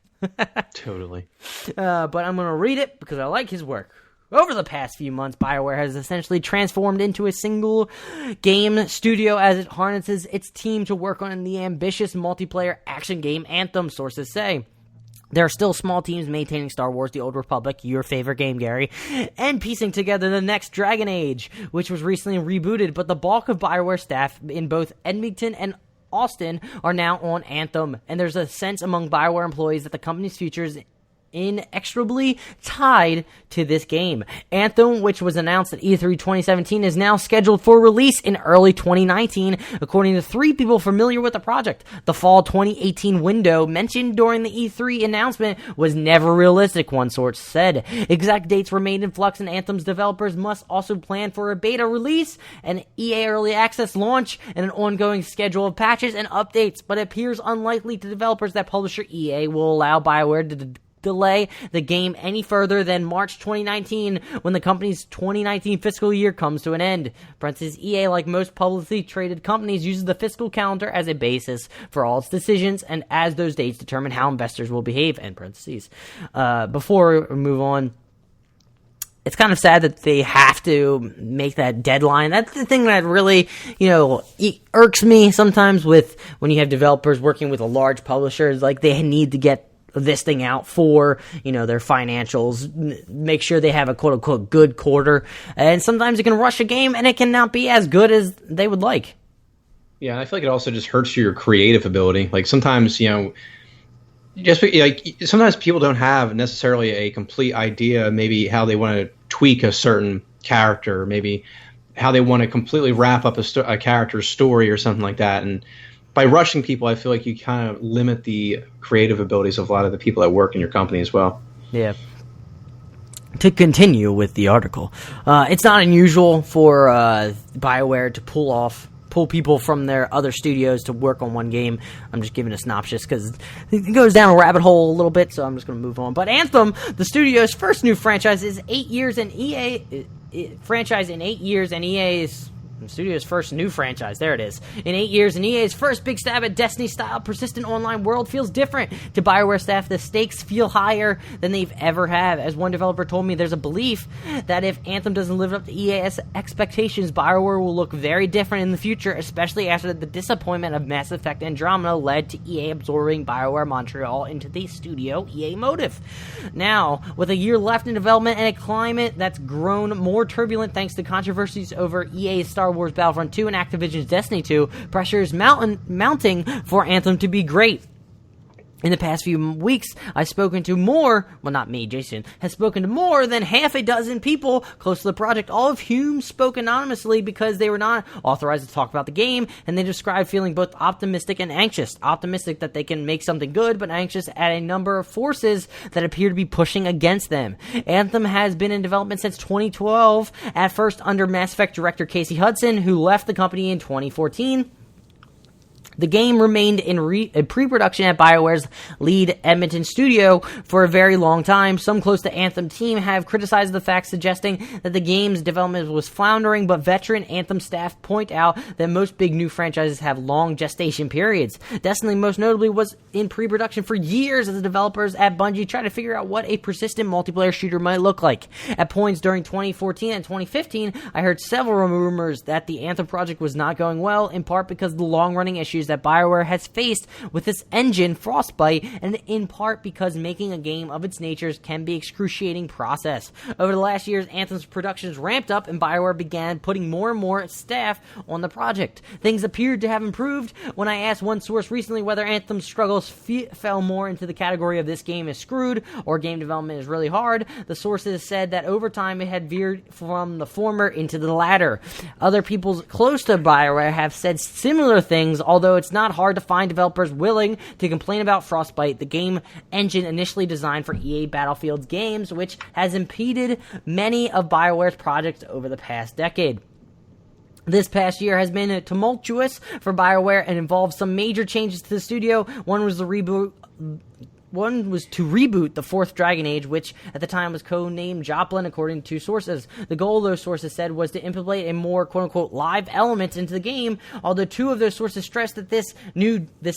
Totally. But I'm gonna read it because I like his work. Over the past few months, Bioware has essentially transformed into a single game studio as it harnesses its team to work on the ambitious multiplayer action game Anthem, sources say. There are still small teams maintaining Star Wars The Old Republic, your favorite game, Gary, and piecing together the next Dragon Age, which was recently rebooted, but the bulk of Bioware staff in both Edmonton and Austin are now on Anthem, and there's a sense among Bioware employees that the company's future is inexorably tied to this game. Anthem, which was announced at E3 2017, is now scheduled for release in early 2019, according to 3 people familiar with the project. The fall 2018 window mentioned during the E3 announcement was never realistic, one source said. Exact dates remain in flux, and Anthem's developers must also plan for a beta release, an EA Early Access launch, and an ongoing schedule of patches and updates, but it appears unlikely to developers that publisher EA will allow Bioware to delay the game any further than March 2019 when the company's 2019 fiscal year comes to an end. Parentheses, EA, like most publicly traded companies, uses the fiscal calendar as a basis for all its decisions and as those dates determine how investors will behave, end parentheses. Before we move on, it's kind of sad that they have to make that deadline. That's the thing that really, irks me sometimes with when you have developers working with a large publisher. It's like they need to get this thing out for, their financials, make sure they have a quote-unquote good quarter, and sometimes you can rush a game and it cannot be as good as they would like. Yeah, I feel like it also just hurts your creative ability. Like sometimes, sometimes people don't have necessarily a complete idea maybe how they want to tweak a certain character, maybe how they want to completely wrap up a character's story or something like that, and by rushing people, I feel like you kind of limit the creative abilities of a lot of the people that work in your company as well. Yeah. To continue with the article, it's not unusual for Bioware to pull people from their other studios to work on one game. I'm just giving a synopsis because it goes down a rabbit hole a little bit, so I'm just going to move on. But Anthem, the studio's first new franchise, is 8 years, and EA's studio's first new franchise. There it is. In 8 years, and EA's first big stab at Destiny-style persistent online world feels different. To Bioware staff, the stakes feel higher than they've ever have. As one developer told me, there's a belief that if Anthem doesn't live up to EA's expectations, Bioware will look very different in the future, especially after the disappointment of Mass Effect Andromeda led to EA absorbing Bioware Montreal into the studio EA motive. Now, with a year left in development and a climate that's grown more turbulent thanks to controversies over EA's Star Wars Battlefront 2 and Activision's Destiny 2, pressure is mounting for Anthem to be great. In the past few weeks, I've spoken to not me, Jason, has spoken to more than half a dozen people close to the project, all of whom spoke anonymously because they were not authorized to talk about the game, and they described feeling both optimistic and anxious. Optimistic that they can make something good, but anxious at a number of forces that appear to be pushing against them. Anthem has been in development since 2012, at first under Mass Effect director Casey Hudson, who left the company in 2014. The game remained in pre-production at Bioware's lead Edmonton studio for a very long time. Some close to Anthem team have criticized the fact, suggesting that the game's development was floundering, but veteran Anthem staff point out that most big new franchises have long gestation periods. Destiny, most notably, was in pre-production for years as the developers at Bungie tried to figure out what a persistent multiplayer shooter might look like. At points during 2014 and 2015, I heard several rumors that the Anthem project was not going well, in part because of the long-running issues that Bioware has faced with its engine, Frostbite, and in part because making a game of its nature can be an excruciating process. Over the last years, Anthem's productions ramped up and Bioware began putting more and more staff on the project. Things appeared to have improved. When I asked one source recently whether Anthem's struggles fell more into the category of this game is screwed or game development is really hard, the sources said that over time it had veered from the former into the latter. Other people close to Bioware have said similar things, although it's not hard to find developers willing to complain about Frostbite, the game engine initially designed for EA Battlefield's games, which has impeded many of Bioware's projects over the past decade. This past year has been tumultuous for Bioware and involved some major changes to the studio. One was to reboot the fourth Dragon Age, which at the time was codenamed Joplin, according to sources. The goal, those sources said, was to implement a more quote-unquote live element into the game, although two of those sources stressed that this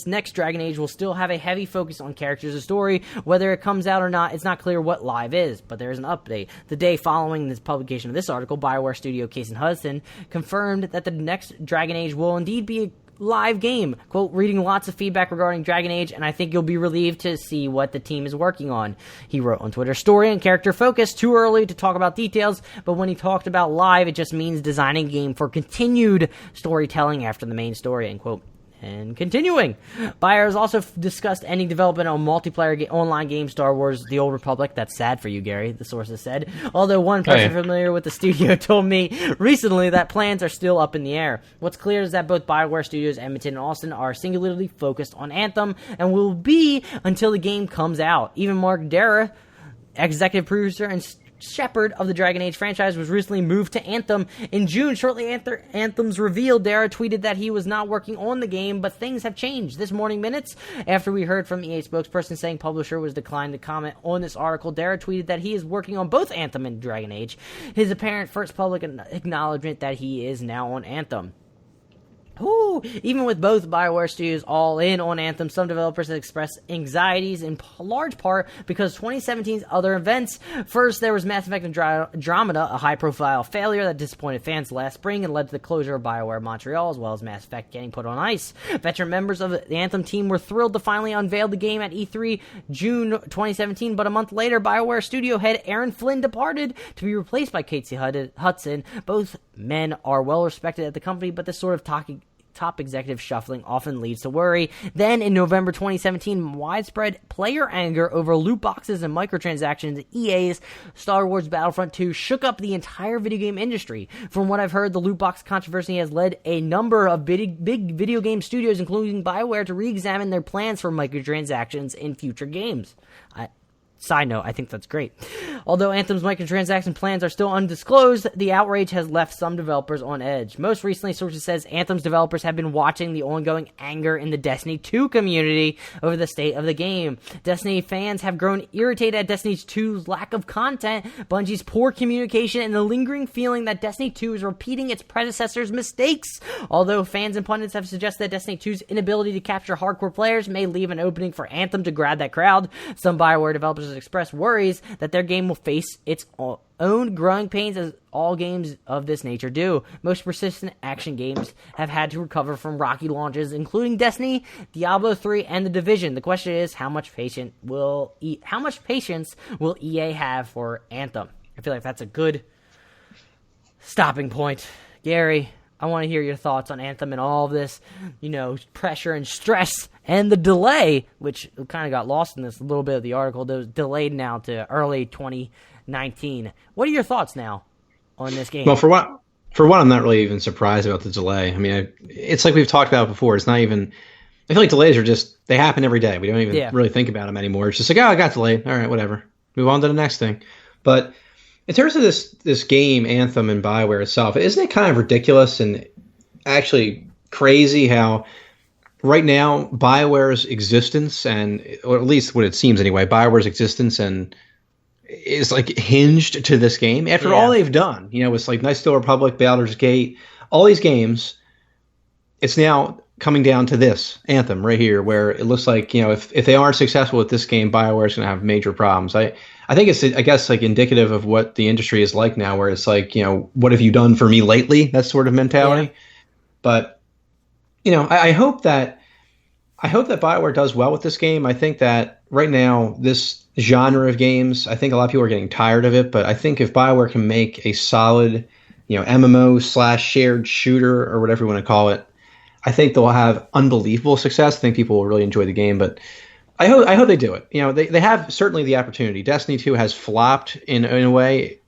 next Dragon Age will still have a heavy focus on characters and story. Whether it comes out or not, it's not clear what live is, but there is an update. The day following this publication of this article, Bioware studio Casey Hudson confirmed that the next Dragon Age will indeed be a live game. Quote, reading lots of feedback regarding Dragon Age, and I think you'll be relieved to see what the team is working on. He wrote on Twitter, story and character focus, too early to talk about details, but when he talked about live, it just means designing a game for continued storytelling after the main story, end quote. And continuing, Bioware has also discussed ending development on multiplayer online game Star Wars The Old Republic. That's sad for you, Gary, the sources said. Although one person familiar with the studio told me recently that plans are still up in the air. What's clear is that both Bioware studios, Edmonton and Austin, are singularly focused on Anthem and will be until the game comes out. Even Mark Dara, executive producer and shepherd of the Dragon Age franchise, was recently moved to Anthem. In June, shortly after Anthem's reveal, Dara tweeted that he was not working on the game, but things have changed. This morning minutes, after we heard from EA spokesperson saying publisher was declined to comment on this article, Dara tweeted that he is working on both Anthem and Dragon Age, his apparent first public acknowledgement that he is now on Anthem. Ooh, even with both Bioware studios all in on Anthem, some developers have expressed anxieties in large part because 2017's other events. First, there was Mass Effect Andromeda, a high-profile failure that disappointed fans last spring and led to the closure of Bioware Montreal, as well as Mass Effect getting put on ice. Veteran members of the Anthem team were thrilled to finally unveil the game at E3 June 2017, but a month later, Bioware studio head Aaron Flynn departed to be replaced by Casey Hudson. Both men are well-respected at the company, but this sort of top executive shuffling often leads to worry. Then, in November 2017, widespread player anger over loot boxes and microtransactions at EA's Star Wars Battlefront 2 shook up the entire video game industry. From what I've heard, the loot box controversy has led a number of big video game studios, including Bioware, to re-examine their plans for microtransactions in future games. Side note, I think that's great. Although Anthem's microtransaction plans are still undisclosed, the outrage has left some developers on edge. Most recently, sources says Anthem's developers have been watching the ongoing anger in the Destiny 2 community over the state of the game. Destiny fans have grown irritated at Destiny 2's lack of content, Bungie's poor communication, and the lingering feeling that Destiny 2 is repeating its predecessor's mistakes. Although fans and pundits have suggested that Destiny 2's inability to capture hardcore players may leave an opening for Anthem to grab that crowd, some Bioware developers expressed worries that their game will face its own growing pains, as all games of this nature do. Most persistent action games have had to recover from rocky launches, including Destiny, Diablo 3, and The Division. The question is, how much patience will EA have for Anthem? I feel like that's a good stopping point. Gary, I want to hear your thoughts on Anthem and all of this, pressure and stress and the delay, which kind of got lost in this little bit of the article that was delayed now to early 2019. What are your thoughts now on this game? Well, for one, I'm not really even surprised about the delay. I mean, it's like we've talked about before. It's not even. I feel like delays are they happen every day. We don't even really think about them anymore. It's just like, oh, I got delayed. All right, whatever. Move on to the next thing. But in terms of this game, Anthem and Bioware itself, isn't it kind of ridiculous and actually crazy how right now Bioware's existence or at least what it seems anyway, Bioware's existence is like hinged to this game after all they've done. It's like Knights of the Old Republic, Baldur's Gate, all these games. It's now coming down to this Anthem right here, where it looks like if they aren't successful with this game, BioWare is going to have major problems. I think it's like indicative of what the industry is like now, where it's like what have you done for me lately? That sort of mentality. Yeah. But I hope that BioWare does well with this game. I think that right now this genre of games, I think a lot of people are getting tired of it. But I think if BioWare can make a solid MMO / shared shooter or whatever you want to call it, I think they'll have unbelievable success. I think people will really enjoy the game, but I hope they do it. They have certainly the opportunity. Destiny 2 has flopped in a way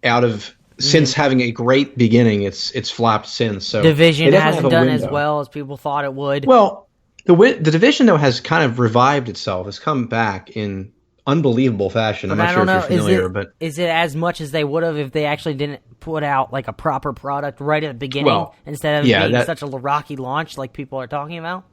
since having a great beginning. It's flopped since. So Division hasn't done as well as people thought it would. Well, the Division though has kind of revived itself. It's come back in unbelievable fashion. I'm not sure if you're familiar, but is it as much as they would have if they actually didn't put out like a proper product right at the beginning instead of being such a rocky launch like people are talking about?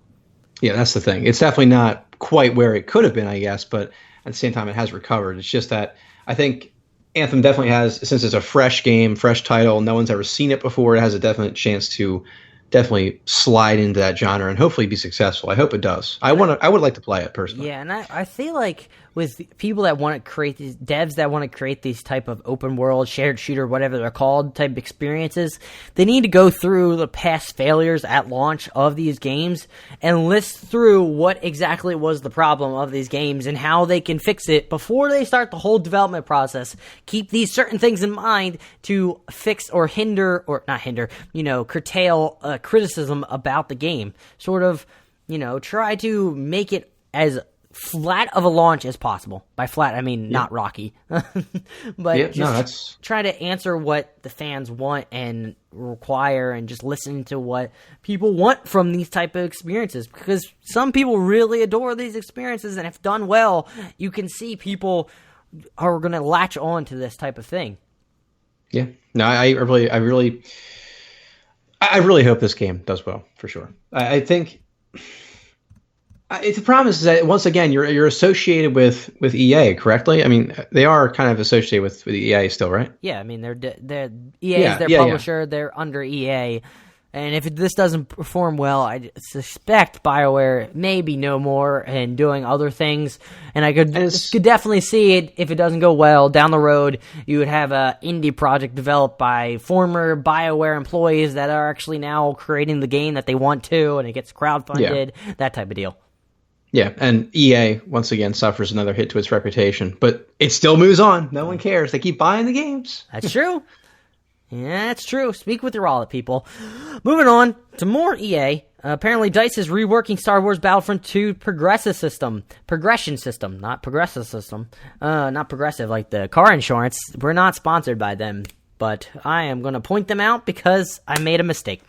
Yeah, that's the thing. It's definitely not quite where it could have been, I guess, but at the same time it has recovered. It's just that I think Anthem definitely has, since it's a fresh game, fresh title, no one's ever seen it before, it has a definite chance to definitely slide into that genre and hopefully be successful. I hope it does. I would like to play it personally. Yeah, and I feel like with people that want to create these devs that want to create these type of open world, shared shooter, whatever they're called, type experiences, they need to go through the past failures at launch of these games and list through what exactly was the problem of these games and how they can fix it before they start the whole development process. Keep these certain things in mind to fix or hinder, or not hinder, curtail criticism about the game. Sort of, try to make it as flat of a launch as possible. By flat, I mean not rocky. But try to answer what the fans want and require and just listen to what people want from these type of experiences. Because some people really adore these experiences, and if done well, you can see people are going to latch on to this type of thing. Yeah. No, I really hope this game does well, for sure. I think the problem is that once again you're associated with EA, correctly? I mean, they are kind of associated with EA still, right? Yeah, I mean they're EA is their publisher. Yeah. They're under EA, and if this doesn't perform well, I suspect BioWare maybe no more and doing other things. And I could definitely see it if it doesn't go well down the road. You would have a indie project developed by former BioWare employees that are actually now creating the game that they want to, and it gets crowdfunded, that type of deal. Yeah, and EA, once again, suffers another hit to its reputation. But it still moves on. No one cares. They keep buying the games. That's true. Yeah, that's true. Speak with your wallet, people. Moving on to more EA. Apparently, DICE is reworking Star Wars Battlefront 2 progression system, not progressive system. Not progressive, like the car insurance. We're not sponsored by them, but I am going to point them out because I made a mistake.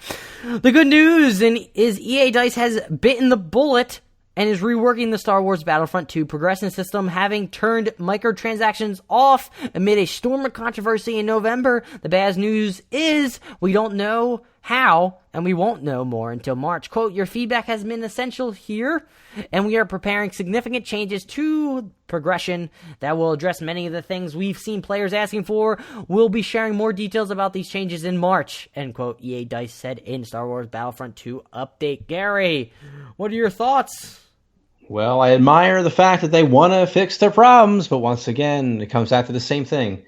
The good news is EA DICE has bitten the bullet and is reworking the Star Wars Battlefront 2 progression system, having turned microtransactions off amid a storm of controversy in November. The bad news is we don't know how, and we won't know more until March. Quote, your feedback has been essential here, and we are preparing significant changes to progression that will address many of the things we've seen players asking for. We'll be sharing more details about these changes in March, end quote, EA DICE said in Star Wars Battlefront 2 update. Gary, what are your thoughts? Well, I admire the fact that they want to fix their problems, but once again, it comes back to the same thing.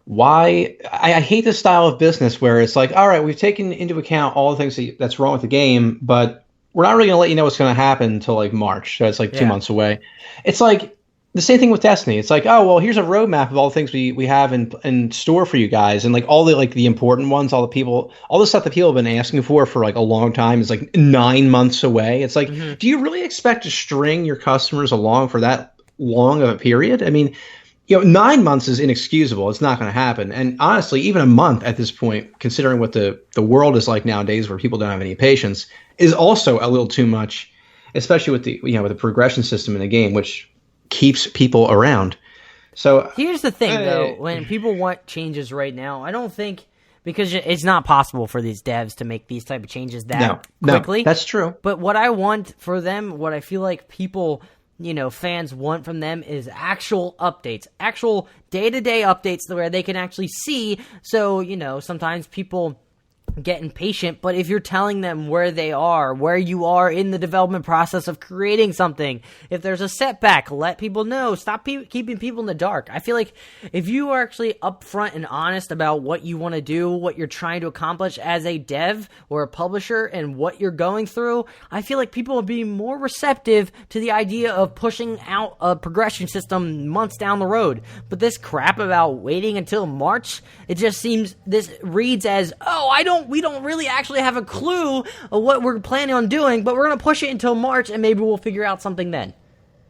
Why? I hate this style of business where it's like, all right, we've taken into account all the things that's wrong with the game, but we're not really going to let you know what's going to happen until like March. So it's like 2 months away. It's like, the same thing with Destiny. It's like, oh well, here's a roadmap of all the things we have in store for you guys, and like all the like the important ones, all the stuff that people have been asking for like a long time is like 9 months away. It's like, do you really expect to string your customers along for that long of a period? I mean, 9 months is inexcusable. It's not going to happen. And honestly, even a month at this point, considering what the world is like nowadays, where people don't have any patience, is also a little too much, especially with the with the progression system in the game, which keeps people around. So here's the thing, though. When people want changes right now, I don't think, because it's not possible for these devs to make these type of changes that quickly. No, that's true. But what I want for them, what I feel like people, fans want from them is actual updates, actual day-to-day updates where they can actually see. So, sometimes people get impatient, but if you're telling them where you are in the development process of creating something, if there's a setback, let people know. Stop keeping people in the dark. I feel like if you are actually upfront and honest about what you want to do, what you're trying to accomplish as a dev or a publisher, and what you're going through, I feel like people will be more receptive to the idea of pushing out a progression system months down the road. But this crap about waiting until March, this reads as, we don't really actually have a clue of what we're planning on doing, but we're going to push it until March, and maybe we'll figure out something then.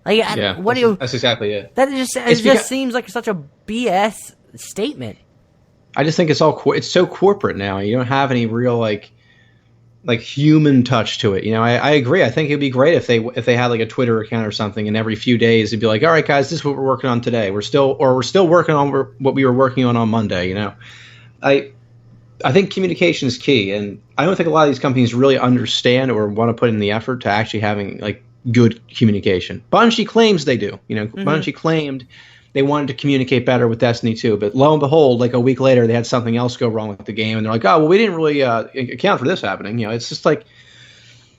That's exactly it. That just seems like such a BS statement. I just think it's so corporate now. You don't have any real like human touch to it. I agree. I think it'd be great if they had like a Twitter account or something, and every few days it'd be like, all right, guys, this is what we're working on today. We're still working on what we were working on Monday. I think communication is key, and I don't think a lot of these companies really understand or want to put in the effort to actually having like good communication. Bungie claims they do. Bungie claimed they wanted to communicate better with Destiny 2, but lo and behold, like a week later, they had something else go wrong with the game, and they're like, oh, well, we didn't really account for this happening. It's just like,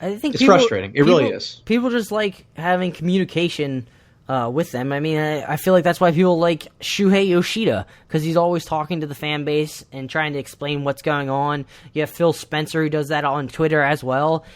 I think it's frustrating. It really is. People just like having communication with them. I mean, I feel like that's why people like Shuhei Yoshida, because he's always talking to the fan base and trying to explain what's going on. You have Phil Spencer, who does that on Twitter as well.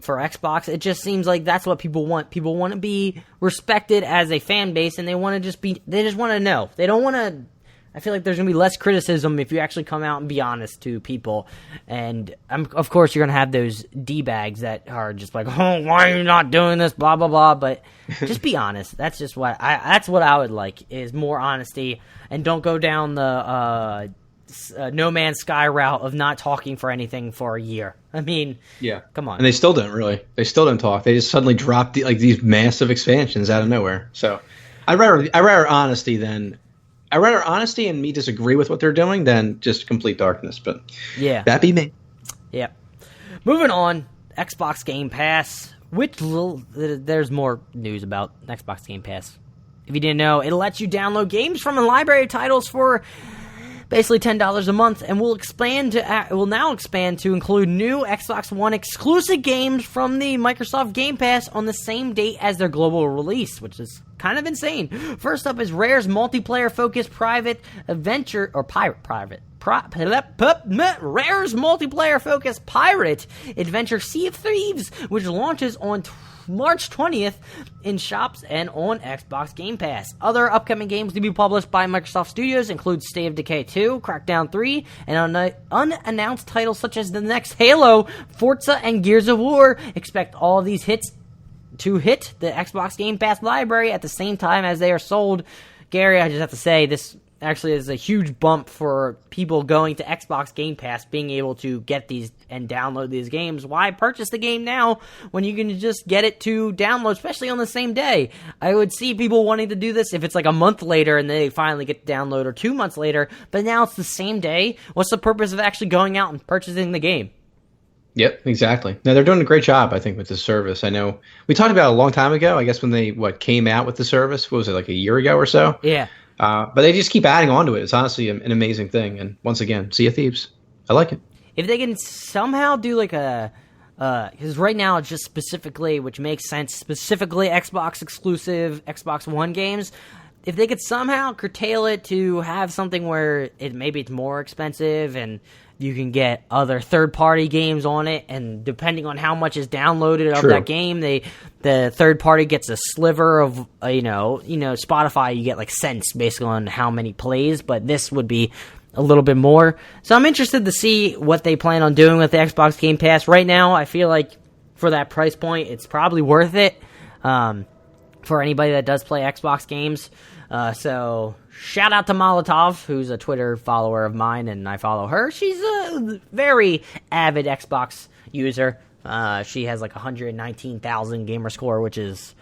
For Xbox, it just seems like that's what people want. People want to be respected as a fan base, and they just want to know. They don't want to. I feel like there's going to be less criticism if you actually come out and be honest to people. And of course, you're going to have those D-bags that are just like, oh, why are you not doing this, blah, blah, blah. But just be honest. That's just that's what I would like, is more honesty. And don't go down the No Man's Sky route of not talking for anything for a year. I mean, yeah, come on. And they still don't really. They still don't talk. They just suddenly drop these massive expansions out of nowhere. So I'd rather honesty than... I'd rather honesty and me disagree with what they're doing than just complete darkness. But yeah, that'd be me. Yeah. Moving on, Xbox Game Pass. There's more news about Xbox Game Pass. If you didn't know, it lets you download games from a library of titles for basically $10 a month, and will now expand to include new Xbox One exclusive games from the Microsoft Game Pass on the same date as their global release, which is kind of insane. First up is Rare's multiplayer-focused private adventure, or Rare's multiplayer-focused pirate adventure Sea of Thieves, which launches on March 20th in shops and on Xbox Game Pass. Other upcoming games to be published by Microsoft Studios include State of Decay 2, Crackdown 3, and unannounced titles such as the next Halo, Forza, and Gears of War. Expect all of these hits to hit the Xbox Game Pass library at the same time as they are sold. Gary, I just have to say, this actually is a huge bump for people going to Xbox Game Pass, being able to get these and download these games. Why purchase the game now when you can just get it to download, especially on the same day? I would see people wanting to do this if it's like a month later and they finally get to download, or 2 months later, but now it's the same day. What's the purpose of actually going out and purchasing the game? Yep, exactly. No, they're doing a great job, I think, with this service. I know we talked about it a long time ago, I guess, when they came out with the service. What was it, like a year ago or so? Yeah. But they just keep adding on to it. It's honestly an amazing thing. And once again, Sea of Thieves. I like it. If they can somehow do like because right now it's just specifically, which makes sense, specifically Xbox exclusive Xbox One games. if they could somehow curtail it to have something where maybe it's more expensive and you can get other third-party games on it, and depending on how much is downloaded of that game, the third party gets a sliver of Spotify. You get like cents basically on how many plays, but this would be a little bit more. So I'm interested to see what they plan on doing with the Xbox Game Pass. Right now, I feel like for that price point, it's probably worth it for anybody that does play Xbox games. So shout out to Molotov, who's a Twitter follower of mine, and I follow her. She's a very avid Xbox user. She has like 119,000 gamer score, which is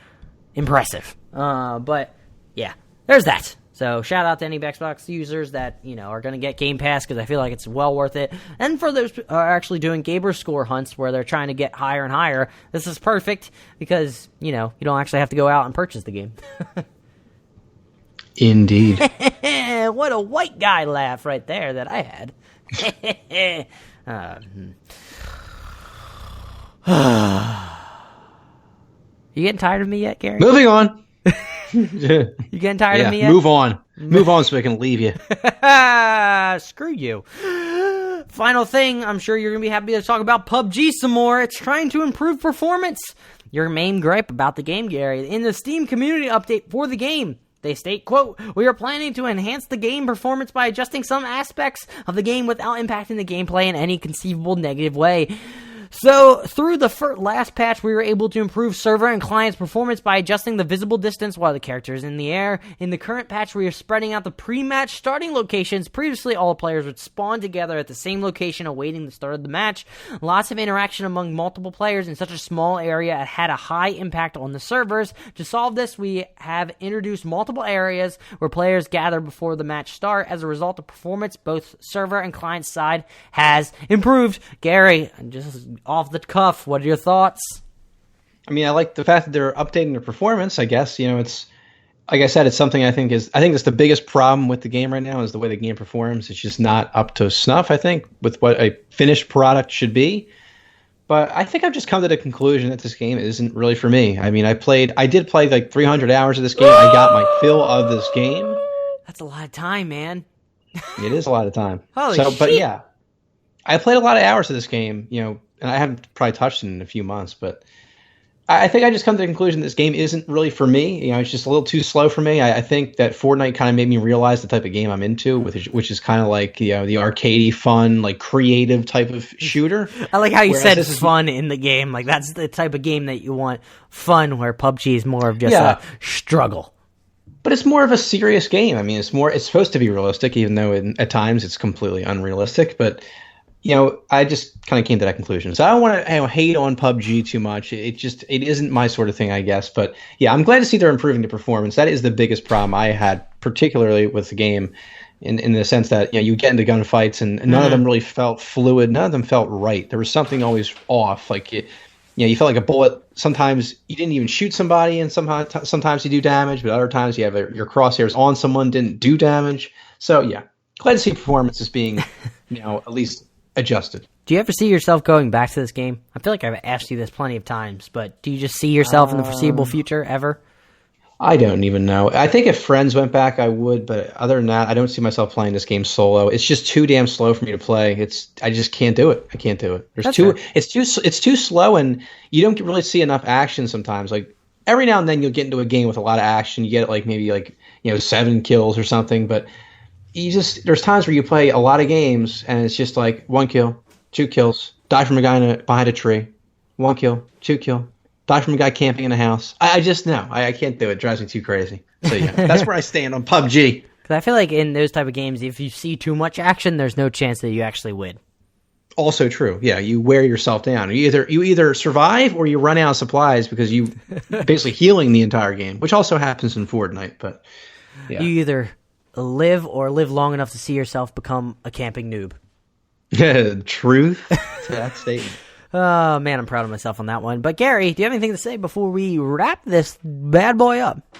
impressive. But yeah, there's that. So shout out to any Xbox users that are going to get Game Pass, because I feel like it's well worth it. And for those who are actually doing gamer score hunts where they're trying to get higher and higher, this is perfect because you don't actually have to go out and purchase the game. Indeed. What a white guy laugh right there that I had. You getting tired of me yet, Gary? Moving on. You getting tired of me yet? Move on. Move on so I can leave you. Screw you. Final thing, I'm sure you're going to be happy to talk about PUBG some more. It's trying to improve performance. Your main gripe about the game, Gary. In the Steam community update for the game, they state, quote, "We are planning to enhance the game performance by adjusting some aspects of the game without impacting the gameplay in any conceivable negative way." So, through the last patch, we were able to improve server and client's performance by adjusting the visible distance while the character is in the air. In the current patch, we are spreading out the pre-match starting locations. Previously, all players would spawn together at the same location awaiting the start of the match. Lots of interaction among multiple players in such a small area had a high impact on the servers. To solve this, we have introduced multiple areas where players gather before the match start. As a result, the performance, both server and client side, has improved. Gary, just off the cuff, what are your thoughts? I mean, I like the fact that they're updating their performance. I guess it's like I said, it's something I think that's the biggest problem with the game right now is the way the game performs. It's just not up to snuff, I think, with what a finished product should be. But I think I've just come to the conclusion that this game isn't really for me. I mean, I did play like 300 hours of this game. I got my fill of this game. That's a lot of time, man. It is a lot of time. Holy shit. But yeah, I played a lot of hours of this game, and I haven't probably touched it in a few months, but I think I just come to the conclusion this game isn't really for me. It's just a little too slow for me. I think that Fortnite kind of made me realize the type of game I'm into, which is kind of like the arcadey, fun, like creative type of shooter. I like how you said it's fun in the game. Like that's the type of game that you want, fun, where PUBG is more of just a struggle. But it's more of a serious game. I mean, it's supposed to be realistic, even though at times it's completely unrealistic. But I just kind of came to that conclusion. So I don't want to hate on PUBG too much. It isn't my sort of thing, I guess. But yeah, I'm glad to see they're improving the performance. That is the biggest problem I had, particularly with the game, in the sense that you get into gunfights and none of them really felt fluid. None of them felt right. There was something always off. Like you felt like a bullet. Sometimes you didn't even shoot somebody, and sometimes you do damage. But other times you have your crosshairs on someone, didn't do damage. So yeah, glad to see performance is being at least adjusted. Do you ever see yourself going back to this game? I feel like I've asked you this plenty of times, but do you just see yourself in the foreseeable future ever? I don't even know. I think if friends went back, I would, but other than that, I don't see myself playing this game solo. It's just too damn slow for me to play. I just can't do it. I can't do it. It's too slow, and you don't really see enough action sometimes. Like every now and then you'll get into a game with a lot of action. You get maybe 7 kills or something, but there's times where you play a lot of games and it's just like 1 kill, 2 kills, die from a guy behind a tree, 1 kill, 2 kill, die from a guy camping in a house. I just know I can't do it. It drives me too crazy. So yeah, that's where I stand on PUBG. Because I feel like in those type of games, if you see too much action, there's no chance that you actually win. Also true. Yeah, you wear yourself down. You either survive or you run out of supplies because you basically healing the entire game, which also happens in Fortnite. But yeah. You either live or live long enough to see yourself become a camping noob. Truth to that statement. Oh, man, I'm proud of myself on that one. But, Gary, do you have anything to say before we wrap this bad boy up?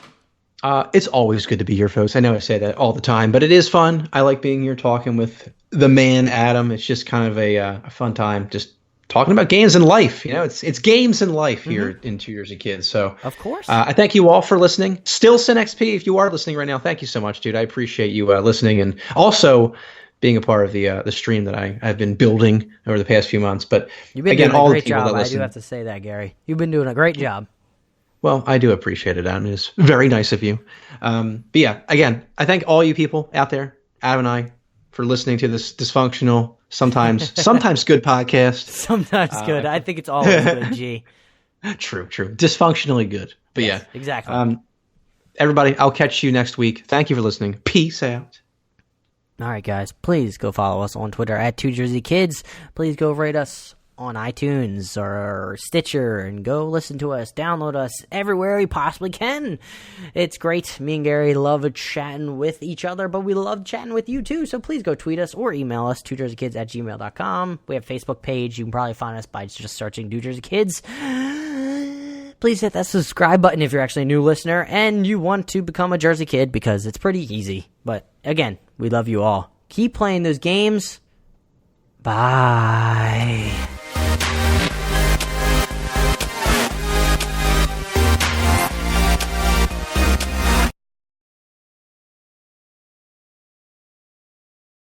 It's always good to be here, folks. I know I say that all the time, but it is fun. I like being here talking with the man, Adam. It's just kind of a fun time, just talking about games and life. It's games and life here in Two Jersey Kids. So of course, I thank you all for listening. Still XP, if you are listening right now, thank you so much, dude. I appreciate you listening and also being a part of the stream that I've been building over the past few months. But you've been again, doing a all great the people job. that listen, I do have to say that, Gary. You've been doing a great job. Well, I do appreciate it, Adam. It is very nice of you. But yeah, again, I thank all you people out there, Adam and I, for listening to this dysfunctional, sometimes good podcast. Sometimes good. I think it's always good, G. True. Dysfunctionally good. But yes, yeah. Exactly. Everybody, I'll catch you next week. Thank you for listening. Peace out. All right, guys. Please go follow us on Twitter at 2JerseyKids. Please go rate us on iTunes or Stitcher and go listen to us, download us everywhere we possibly can. It's great. Me and Gary love chatting with each other, but we love chatting with you too. So please go tweet us or email us, 2jerseykids@gmail.com. We have a Facebook page. You can probably find us by just searching 2JerseyKids. Please hit that subscribe button if you're actually a new listener and you want to become a Jersey Kid, because it's pretty easy. But again, we love you all. Keep playing those games. Bye.